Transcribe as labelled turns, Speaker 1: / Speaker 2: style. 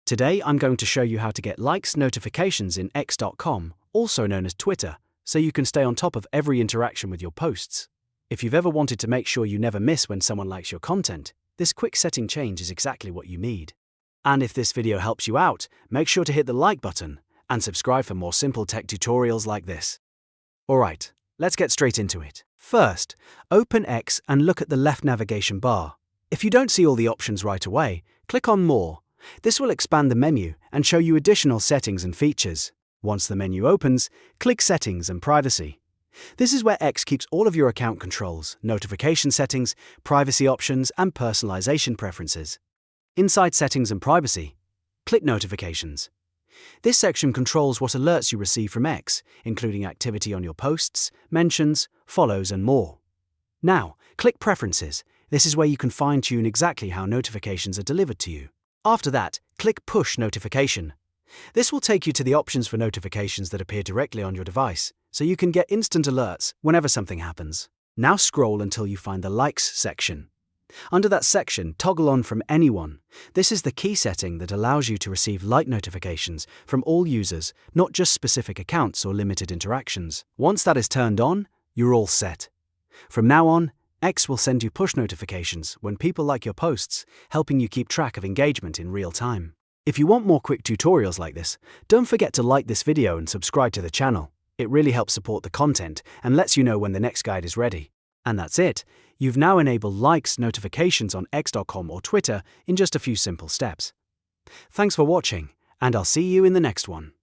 Speaker 1: Today I'm going to show you how to get likes notifications in X.com, also known as Twitter, so you can stay on top of every interaction with your posts. If you've ever wanted to make sure you never miss when someone likes your content, this quick setting change is exactly what you need. And if this video helps you out, make sure to hit the like button and subscribe for more simple tech tutorials like this. Alright, let's get straight into it. First, open X and look at the left navigation bar. If you don't see all the options right away, click on More. This will expand the menu and show you additional settings and features. Once the menu opens, click Settings and Privacy. This is where X keeps all of your account controls, notification settings, privacy options, and personalization preferences. Inside Settings and Privacy, click Notifications. This section controls what alerts you receive from X, including activity on your posts, mentions, follows, and more. Now, click Preferences. This is where you can fine-tune exactly how notifications are delivered to you. After that, click Push Notification. This will take you to the options for notifications that appear directly on your device, so you can get instant alerts whenever something happens. Now scroll until you find the Likes section. Under that section, toggle on From Anyone. This is the key setting that allows you to receive like notifications from all users, not just specific accounts or limited interactions. Once that is turned on, you're all set. From now on, X will send you push notifications when people like your posts, helping you keep track of engagement in real time. If you want more quick tutorials like this, don't forget to like this video and subscribe to the channel. It really helps support the content and lets you know when the next guide is ready. And that's it. You've now enabled likes notifications on X.com or Twitter in just a few simple steps. Thanks for watching, and I'll see you in the next one.